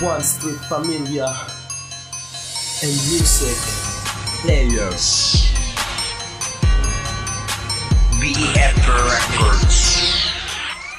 One Street Familia and Music Players. BEF Records.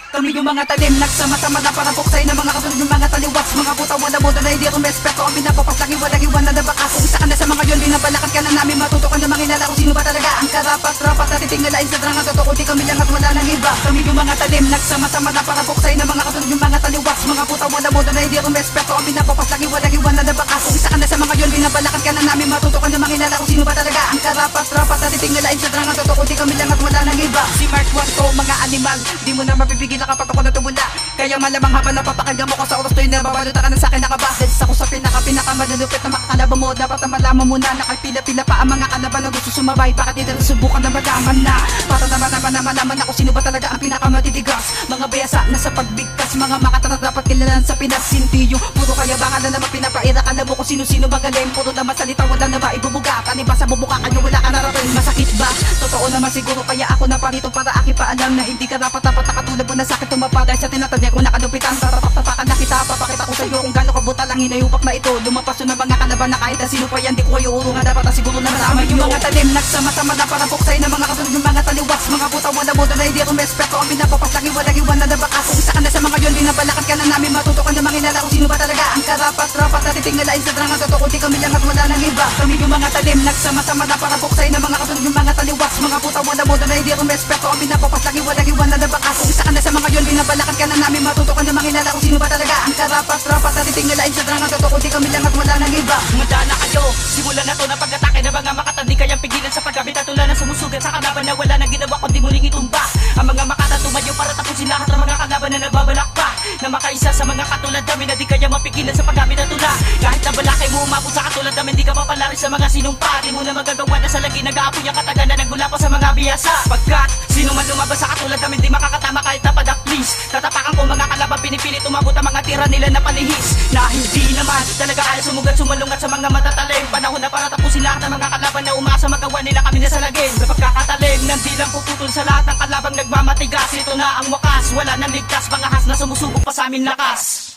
Kami yung mga talim, nagsama-sama na para puksay na mga kasunod yung mga taliwas. Mga puta wala mo na hindi rumespeto. Ang pinapapaslaki walang-iwan na nabakas. Kung saan na sa mga yun, binabalakat ka na namin. Matutukan na manginala kung sino ba talaga ang karapat-rapat. At titingalain sa drang at totoo, di kami lang at wala nang iba. Kami yung mga talim, nagsama-sama na para puksay na mga kasunod yung mga taliwas. Mga puta wala mo na hindi rumespeto. Ang pinapapaslaki walang-iwan na nabakas. Kung saan na sa mga yun, binabalakat ka na namin. Matutukan na manginala kung sino ba talaga ang karapat-rapat. At titingalain sa drang at totoo, di kami lang at wala nang iba. Si Mark Wanto, mga animal, di mo na mapipigil kapag ako natubula. Kaya malamang habang napapakinggan mo ko sa oras to'y nababaluta ka na sa'kin nakabahid. Sa ko sa pinakamalulupit na makakalaban mo. Dapat na malaman mo na nakapila-pila pa ang mga kalaban na gusto sumabay. Bakit hindi na subukan na malaman na para naman na malaman na kung sino ba talaga ang pinakamatitigas. Mga bayasa na sa pagbigkas, mga makatanat dapat kilalan sa Pinas. Sintiyo, puro kayabangan na naman pinapaira. Alam mo kung sino-sino magaling, puro naman salita wala na maibubuga. Kaniba sa bubuka kayo wala ka narating. Masakit ba? Totoo naman siguro kaya ako na parito para aking paalam na hindi ka dapat nakatulad mo na sakit tumapaday sa tinatadya ko nakalupitan. Tarapak-tapakan na kita, papakita ko sa'yo kung gano'n kabuta lang hinayupak na ito. Lumapas yun ang mga kalaban na kahit na sino pa yan, di ko kayo urungan. Dapat na siguro na malaman yung mga talim, nagsama-sama na para puksay na mga kasunod yung mga taliwas. Mga puta wala mo na hindi rumespeto. Ang pinapapaslaki walang-iwan na nabakas. Kung saan na sa mga yun, binabalakat ka na namin. Matutukan na manginala kung sino ba talaga ang karapat-rapat. At titingalain sa drang at totoo, di kami lang at wala nang iba. Kami yung mga talim, nagsama-sama na para puksay na mga kasunod yung mga taliwas. Mga puta wala mo na hindi rumespeto. Ang pinapapaslaki walang-iwan na nabakas. Kung saan na sa mga yun, binabalakat ka na namin. Matutukan na manginala kung sino ba talaga ang karapat-rapat. At titingalain sa drang at totoo, di kami lang at wala nang iba. Manda na kayo, simulan na to na pag-atake na mga makatan. Di kayang pigilan sa paggamit at tula na sumusugat sa kalaban na wala nang ginawa kundi muling itumba. Ang mga makatan tumayo para tapusin lahat ng mga kalaban na nagbabalak pa na makaisa sa mga katulad namin na di kaya mapigilan sa paggamit at tula. Kahit na balakay mo umabot sa katulad namin, di ka papalari sa mga sinumpa. Di mo na magagawa na sa lagi nag-aapoy ang kataga na nagmula pa sa mga biyasa. Pagkat sino man lumabas sa katulad namin, di makakatama kahit na padak please. Tatapakan ko mga kalaban, pinipilit umabot ang mga tira nila na palihis. Na hindi naman talaga kaya sumugat sumalungat sa mga matatalim. Panahon na para tapusin lahat ng mga kalaban na umasa magawa nila kami na salagin. Sa pagkakatalim, nandi lang puputol sa lahat ng kalabang nagmamatigas. Ito na ang wakas, wala nang ligtas, mga has na sumusubok pa sa amin lakas.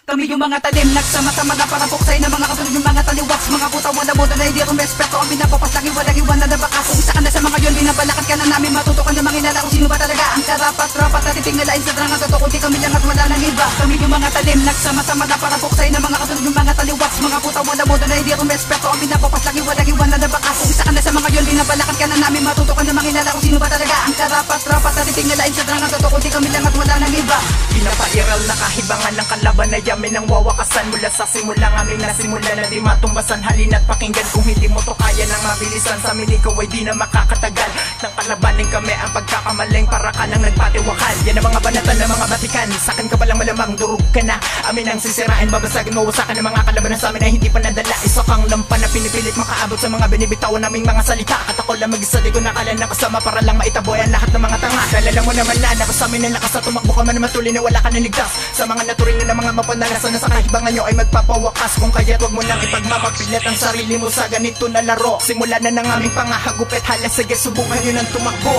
Kami yung mga talim, nagsama-sama na para puksay na mga kasunod yung mga taliwas. Mga puta wala mo na hindi rumespeto. Ang pinapapaslaki walang-iwan na nabakas. Kung saan na sa mga yun, binabalakat ka na namin. Matutukan na manginala kung sino ba talaga ang karapat-rapat. At titingalain sa drang at totoo, di kami lang at wala nang iba. Kami yung mga talim, nagsama-sama na para puksay na mga kasunod yung mga taliwas. Mga puta wala mo na hindi rumespeto. Ang pinapapaslaki walang-iwan na nabakas. Kung saan na sa mga yun, binabalakat ka na namin. Matutukan na manginala kung sino ba talaga ang karapat-rapat. At titingalain sa drang at totoo, di kami lang at wala nang iba. Pinapairal na kahibangan ng kalaban na yamin ang wawakasan. Mula sa simula aming nasimula na di matumbasan. Halina't pakinggan kung hindi mo to kaya nang mabilisan. Sa amin ikaw ay di na makakatagal. Nang kalabanin kami ang pagkakamaling para ka nang nagpatiwakal. Yan ang mga banatan ng mga batikan. Sa'kin ka palang malamang durog ka na. Amin ang sisirain, babasagin, mawasakan ng mga kalaban sa amin ay hindi pa nadala. Isa kang lampan na pinipilit makaabot sa mga binibitawan naming mga salita. At ako lang mag-isa di ko nakala na kasama para lang maitaboy ang lahat ng mga tanga. Kalala mo naman na sa amin ang lakas na tumakbo ka man naman tuloy na wala ka na ligtas. Sa mga naturing na mga mapanalasan na sa kahibangan nyo ay magpapawakas. Kung kaya't wag mo nang ipagmamapilit ang sarili mo sa ganito na laro. Simula na ng aming pangahagupit, halas sige subukan nyo ng tumakbo.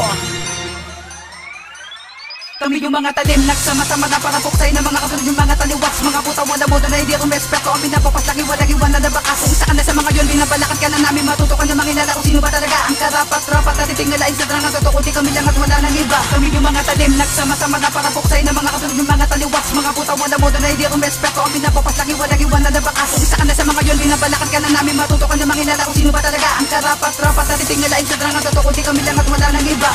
Kami yung mga talim, nagsama-sama na para puksay na mga kasunod yung mga taliwas. Mga puta wala mo na hindi rumespeto. Ang pinapapaslaki walang-iwan na nabakas. Kung saan na sa mga yun, binabalakat ka na namin. Matutukan na manginala kung sino ba talaga ang karapat-rapat. At titingalain sa drang at totoo, di kami lang at wala nang iba. Kami yung mga talim, nagsama-sama na para puksay na mga kasunod yung mga taliwas. Mga puta wala mo na hindi rumespeto. Ang pinapapaslaki walang-iwan na nabakas. Kung saan na sa mga yun, binabalakat ka na namin. Matutukan na manginala kung sino ba talaga ang karapat-rapat. At titingalain sa drang at totoo, di kami lang at wala nang iba.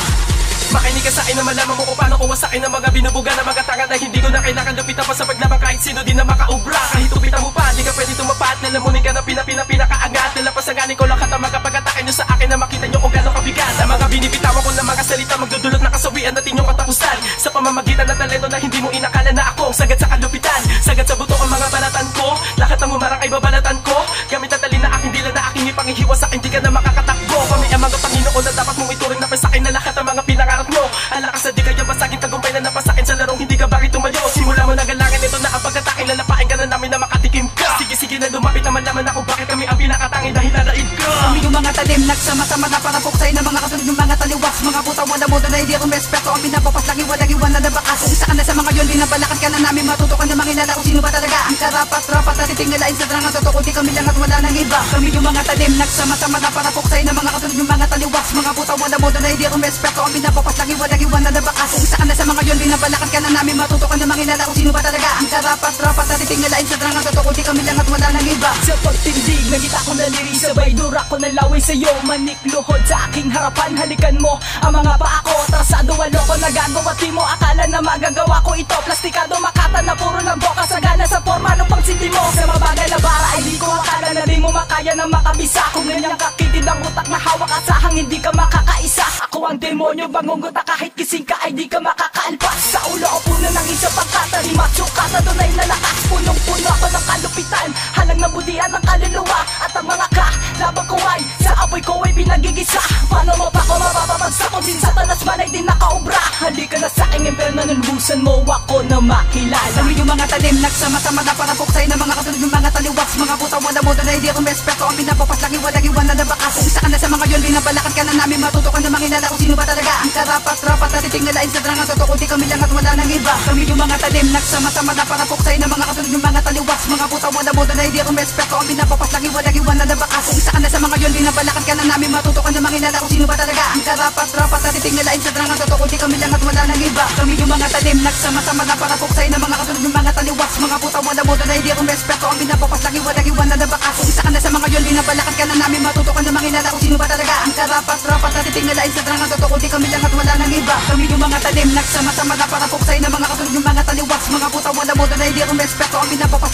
Makinig ka sa akin na malaman mo kung paano kuwasakin ng mga binubuga na mga tanga na hindi ko na kailangan lupitan pa sa paglaban kahit sino din na makaubra. Kahit upitan mo pa, di ka pwede tumapat. Nalamunin ka na pinakaangat. Nalapasanganin ko lang kata magkapag-atake nyo sa akin na makita nyo kung gano'ng kabigat. Ang mga binibitawan ko ng mga salita magdudulot na kasawian natin yung katapusan. Sa pamamagitan ng talento na hindi mo inakala na ako ang sagad sa kalupitan. Sagad sa buto ang mga balatan ko. Lahat ng mumarang ay babalatan ko. Gamit ang talin na aking dila na aking ipangihiwas sa akin, di ka na makakatakbo. Kami ang mga Panginoon na dapat mong ituring na pasakin na lahat ng mga pinangarap mo. Ang lakas na di kaya basagin, tagumpay na napasakin sa larong hindi ka bakit tumayo. Simula mo na galangan ito na ang pagkatakin, lalapain ka na namin na makatikim ka. Sige na lumapit naman ako bakit kami ang pinakatangin dahil nadaig ka. Kami yung mga talim, nagsama-sama na para puksay na mga kasunod yung mga taliwas. Mga puta wala mo na hindi rumespeto. Ang pinapapaslaki walang-iwan na nabakas. Kung saan na sa mga yun, binabalakat ka na namin. Matutukan na manginala kung sino ba talaga ang karapat natitingalain sa drang ang totoo, di kami lang at wala nang iba. Kami yung mga talim, nagsama-sama na para puksay na mga katulad yung mga taliwas. Mga puta wala modo na hindi rumespeto, kami napapaslagi, walang-iwan na nabakas. Kung isa ka na sa mga yun, binabalakan ka na namin, matuto ka na manginala kung sino ba talaga ang karapat-rapat. Natitingalain sa drang ang totoo, di kami lang at wala nang iba. Sa pagtindig, nagita ko na liris, sabay dura ko na laway sa'yo. Manik luhod sa aking harapan, halikan mo ang mga paa ko. Trasado walo ko nagagawa, di mo akala na magagawa ko ito. Plastikado makata na puro ng boka, sagana sa forma ng pangsinti mo. Sa mabagal na bara ay di ko akala na di mo makaya na makabisa. Kung ganyang kakitid ang utak na hawak at sahang hindi ka makakaisa. Ako ang demonyo, bangungot na kahit kising ka ay di ka makakaalpas. Sa ulo o puno ng isa pagkatalimat, sukata doon ay nalakas. Punong-puno ako ng kalupitan, halang nabudian ng kaluluwa. At ang mga laban ko ay sa apoy ko ay pinagigisa. Paano mo pa ko mapapabagsak kung sin satanas man ay di nakaubra. Halika na sa aking imperno, nulubusan mo ako na makilala. Kami yung mga talim, nagsama-sama na para puksay na mga katulad yung mga taliwas. Mga puta wala modo na hindi rumespeto, ang pinapapaslagi, walang-iwan na nabakas. Kung isa ka na sa mga yun, binabalakan ka na namin, matuto ka na manginala kung sino ba talaga ang karapat-rapat. Natitingalain sa drang ang totoo, di kami lang at wala nang iba. Kami yung mga talim, nagsama-sama na para puksay na mga katulad yung mga taliwas. Mga puta wala modo na hindi rumespeto, ang pinapapaslagi, walang-iwan na nabakas. Kung isa ka na sa mga yun, binabalakan ka na namin, matuto ka na manginala kung sino ba talaga ang karapat-rapat. Natitingalain sa drang ang totoo, di kami lang at wala nang iba. Kami yung mga talim, nagsama-sama na para puksay na mga katulad yung mga taliwas. Mga puta wala modo na hindi rumespeto, ang pinapapaslagi, walang-iwan na nabakas. Kung isa ka na sa mga yun, binabalakan ka na namin, matuto ka na manginala kung sino ba talaga ang karapat-rapat. Natitingalain sa drang ang totoo, di kami lang at wala nang iba. Kami yung mga talim, nagsama-sama na para puksay na mga katulad yung mga taliwas. Mga puta wala modo na hindi rumespeto, ang pinapapaslagi,